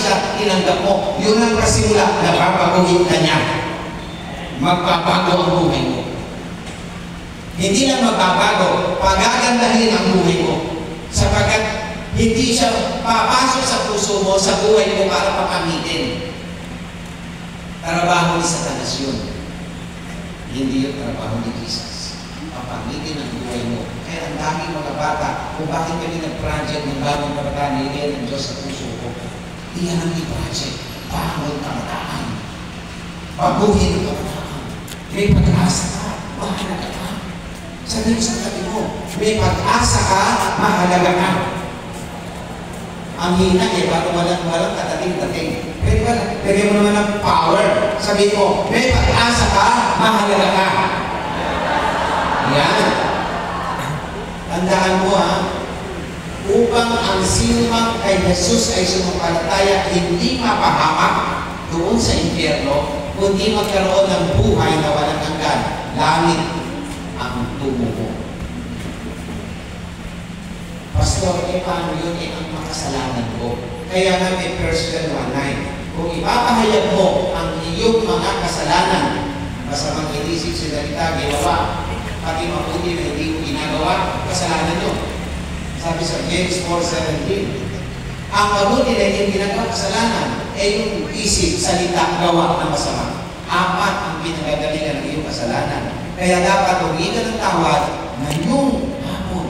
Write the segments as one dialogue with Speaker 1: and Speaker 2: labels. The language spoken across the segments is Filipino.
Speaker 1: siya, tinanggap mo. Yun ang kasimula, napapaguhin ka niya. Magpapago ang buhay mo. Hindi lang magbabago, pagagandahin ang buhay mo. Sapagkat hindi siya papasok sa puso mo, sa buhay mo para papamitin. Trabaho ni Satanas yun. Hindi yung trabaho ni Jesus. Papamitin ang buhay mo. Kaya ang daming mga bata, kung bakit kami nag-project ng bagong kabataan, nilagay ng Diyos sa puso ko. Iyan ang i-project. Bangon kabataan. Baguhin ang kabataan. May pag-asa ka, mahalaga ka. Sabi sa tabi mo, may pag-asa ka, mahalaga ka. Ang hina eh, bago walang katating-tating. Pwede ba, lagyan mo naman ng power. Sabi mo, may pag-asa ka, mahalaga ka. Yan. Tandaan mo upang ang sinumang kay Jesus ay sumampalataya, hindi mapahamak doon sa impyerno, kundi magkaroon ng buhay na walang hanggan. Langit ang tubo mo. Pastor, paano yun? Ang makasalanan ko. Kaya nga may 1 John 1:9. Kung ipapahayag mo ang iyong mga kasalanan, masamang inisip, sinalita, ginawa, pati mabuti na hindi mo ginagawa, kasalanan yun. Sabi sa James 4:17, ang mabuti na hindi ginagawa kasalanan ay yung isip, salita, gawa na masama. Apat ang pinagagalingan ng iyong kasalanan. Kaya dapat humingi ka ng tawad ngayong hapon.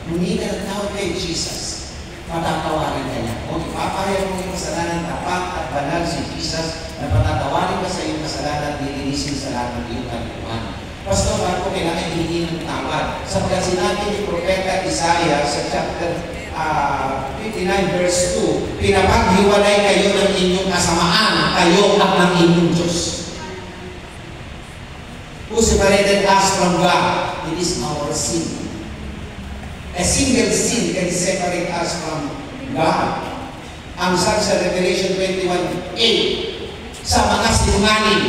Speaker 1: Humingi ka ng tawad kay Jesus. Patatawarin ka niya. Kung ipapahayag mo yung kasalanan, tapat at banal si Jesus, na patatawarin ka sa iyong kasalanan, lilinisin sa lahat ng iyong kalikuan. Pastor, ako kailangan hihingi ng tawad. Sapagkat sinabi ni Propeta Isaiah sa chapter 59 verse 2, pinapaghiwalay kayo ng inyong kasamaan, kayo at ng inyong Diyos. Who separated us from God? It is our sin. A single sin can separate us from God. Ang sabi sa Revelation 21:8, sa mga sinungaling,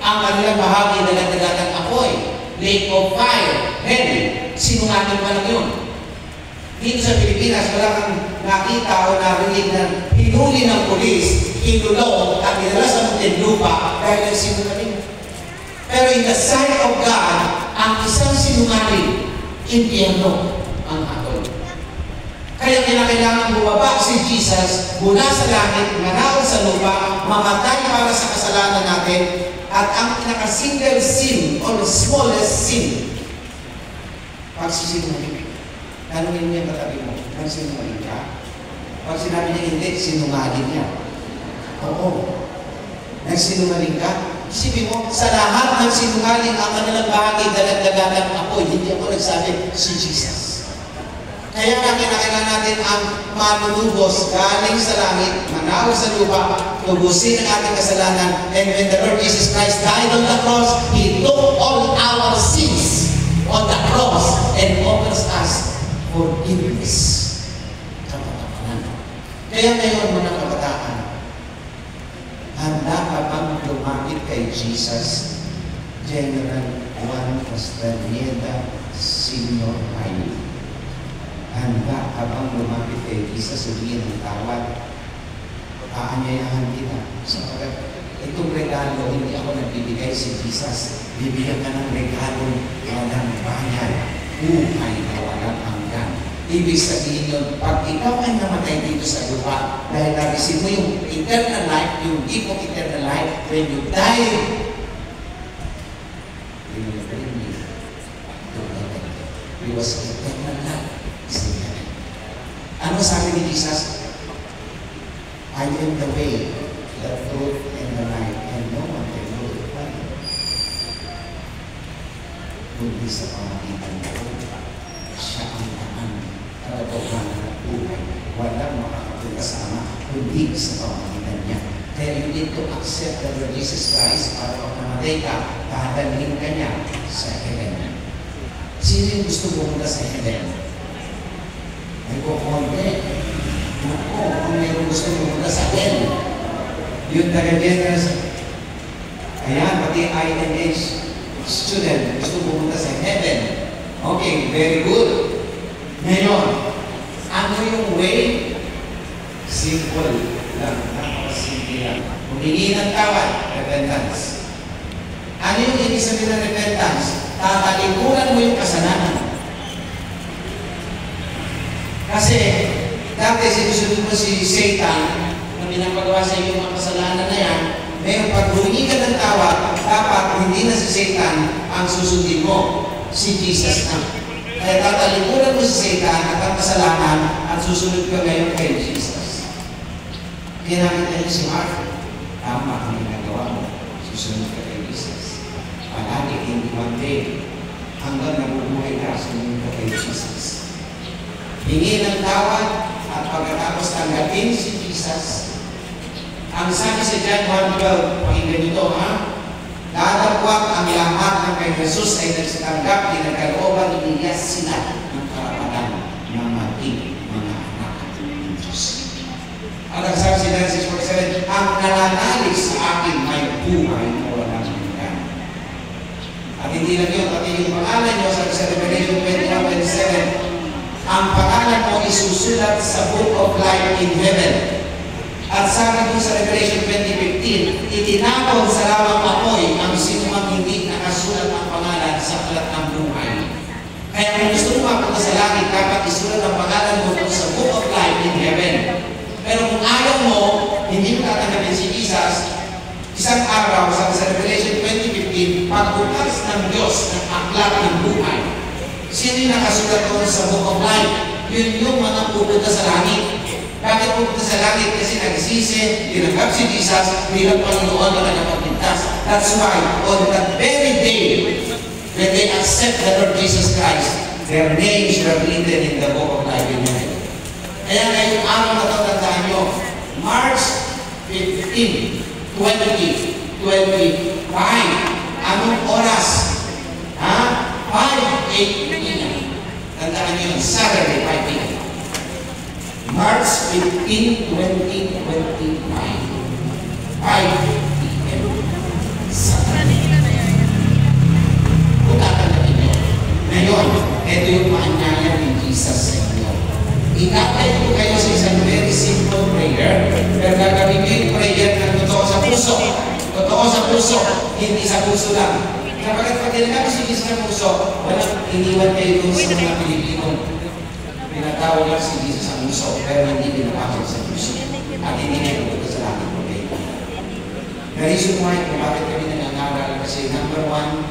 Speaker 1: ang kanilang bahagi dagat-dagat ng apoy, lake of fire, hell, sinungaling pa lang yun. Dito sa Pilipinas, wala kang nakita o narinig na hinuli ng pulis, hinulong at dinala sa Muntinlupa dahil ang sinungaling. Pero in the sight of God, ang isang sinungaling, impyerno ang hatol. Kaya kinakailangan bumaba si Jesus mula sa langit, manaw sa lupa, mamatay para sa kasalanan natin, at ang pinaka-single sin or the smallest sin, pagsisinungaling. Tanungin mo yung katabi mo, nagsinungaling ka? Pag sinabi niya hindi, sinungaling niya. Oo. Nagsinungaling ka? Isipin mo, sa lahat ng sinungaling ang kanilang bahagi, dagat-dagatan ako, hindi ako nagsabi, si Jesus. Kaya nga kinakailangan natin ang manunubos galing sa langit, manaw sa lupa, tubusin ang ating kasalanan, and when the Lord Jesus Christ died on the cross, He took all our sins on the cross and offers us forgiveness. Kapatapanan. Kaya ngayon, mga kabataan, handa ka bang lumapit kay Jesus? General Juan Castaneda, Senior High. Handa ka bang lumapit kay Jesus, sabihin ng tawad? Aanyayahan kita. Sapagkat itong regalo, hindi ako nagbibigay si Jesus. Bibigyan ka ng regalo walang bayan. Buhay na walang hanggan. Ibig sabihin yun, pag ikaw ay namatay dito sa lupa, dahil na-receive mo yung eternal life, yung gift of eternal life, when you die, you will bring me to heaven. It was eternal life. Ano sabi ni Jesus? I am the way, the truth, and the life, and no one can go to the Father. Kundi sa pamagitan ko, siya ang daan, katotohanan at buhay. Walang makakapunta sa Ama, kundi sa pamagitan niya. Kaya you need to accept the Lord Jesus Christ para pag namatay ka, dadalhin ka niya sa heaven. Sino yung gusto pumunta sa heaven? Ay ko konti. Ako, kung mayroong gusto pumunta sa heaven, yung taga-generous, ayan, pati INH student, gusto pumunta sa heaven. Okay, very good. Ngayon, ano yung way? Simple lang, napakasimple lang. Humingi ng tawad, repentance. Ano yung ibig sabihin ng repentance? Tatalikuran mo yung kasalanan. Kasi, dati sinusunod mo si Satan na pinapagawa sa iyo mga kasalanan na yan, ngayon pag humingi ka ng tawad, dapat hindi na si Satan ang susundin mo, si Jesus na. Kaya tatalikuran mo si Satan at ang kasalanan at susunod ka ngayon kay Jesus. Kaya nakita niyo si Mark, tama ang ginagawa mo, susunod ka kay Jesus. Palagi, hindi one day, hanggang nabubuhay ka, susunod ka kay Jesus. Hingi ng tawad at pagkatapos tanggapin si Jesus. Ang sabi sa John 1:12, pakinggan nito ha, dadagwak ang lahat ng kay Jesus ay nagsitanggap, pinagkalooban, iniyas sila ng karapatan ng maging mga anak ng Diyos. At ang sabi sa John 6:47, ang nananalig sa akin may buhay na walang hanggan. At hindi lang yun, pati yung pangalan nyo sa Revelation 21:27, ang pangalan mo isusulat sa Book of Life in Heaven. At sabi ko sa Revelation 20:15, itinapon sa lawang apoy ang sinumang hindi nakasulat ang pangalan sa aklat ng buhay. Kaya kung gusto mo mapunta sa langit, dapat isulat ang pangalan mo sa Book of Life in Heaven. Pero kung ayaw mo, hindi mo tatanggapin si Jesus, isang araw, sabi sa Revelation 20:15, pagbukas ng Diyos ng aklat ng buhay, sino yung nakasulat doon sa Book of Life? Yun yung mga pupunta sa langit. Bakit pupunta sa langit? Kasi nagsisi, tinanggap si Jesus, bilang Panginoon na nagpapintas. That's why, on that very day, when they accept the Lord Jesus Christ, their names were written in the Book of Life in Heaven. Kaya ngayong araw na ito, tandaan nyo, March 15, 2025, anong oras? Ha? 5 p.m. Tandaan nyo yun, Saturday, 5 p.m. March 15, 2025. 5 p.m. Saturday. Kung tatanggapin nyo. Ngayon, ito yung maanyaya ni Jesus sa inyo. Ikatay ko kayo sa isang very simple prayer. Pero gagawin nyo yung prayer na totoo sa puso. Totoo sa puso, hindi sa puso lang. Kapag pag tinagap si Jesus ng puso, walang iniwan kayo doon sa mga Pilipino. Pinatawag lang si Jesus ang puso, pero hindi pinatawag sa puso. At hindi na ito sa langit po kayo. The reason why kung bakit kami nangangaral, kasi number one,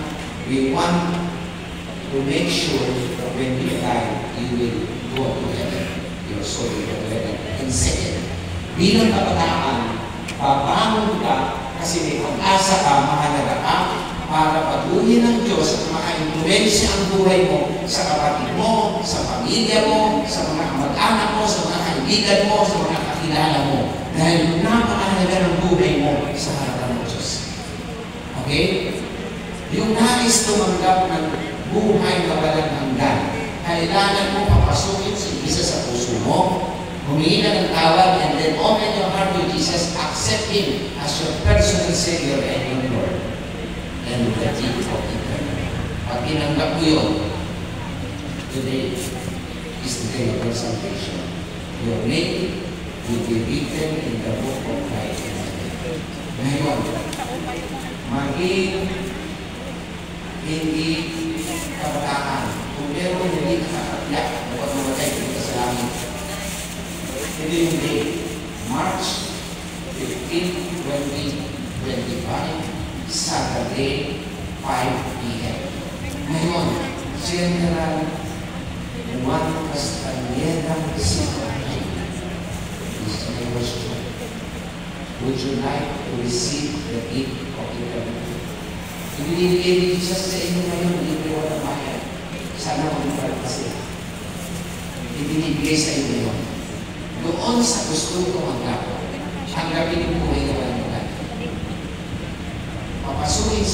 Speaker 1: we want to make sure that when you die, you will go to heaven. Your soul will go to heaven. And second, bilang kabataan, pabangon ka kasi may pag-asa ka, mahalaga ka, para patuloy ng Diyos at maka-influensya ang buhay mo sa kapatid mo, sa pamilya mo, sa mga kamag-anak mo, sa mga kaibigan mo, sa mga kakilala mo. Dahil napakahalaga ng buhay mo sa harapan ng Diyos. Okay? Yung nais tumanggap ng buhay na walang hanggan, kailangan mo papasukin si Jesus sa puso mo, humingi na ng tawad, and then open your heart to Jesus, accept Him as your personal Savior and your Lord. And the gift of eternity. Pag tinanggap mo yun, today is the day of your salvation. Your name will be written in the Book of Life. Ngayon, maging hindi kabataan. Kung meron hindi nakakapyak, dapat mamatay kita sa langit. Ito yung day, March 15, 2025, Saturday, 5 p.m. Ngayon, General Juan Castaneda Secretary is my question. Would you like to receive the gift of eternity? Ibinibigay ni Jesus sa inyo ngayon, hindi ko walang bayan. Sana magpapalala sila. Ibinibigay sa inyo yun. Doon sa gusto ko manggap, tanggapin yung buhay na walang hanggan. Papasukin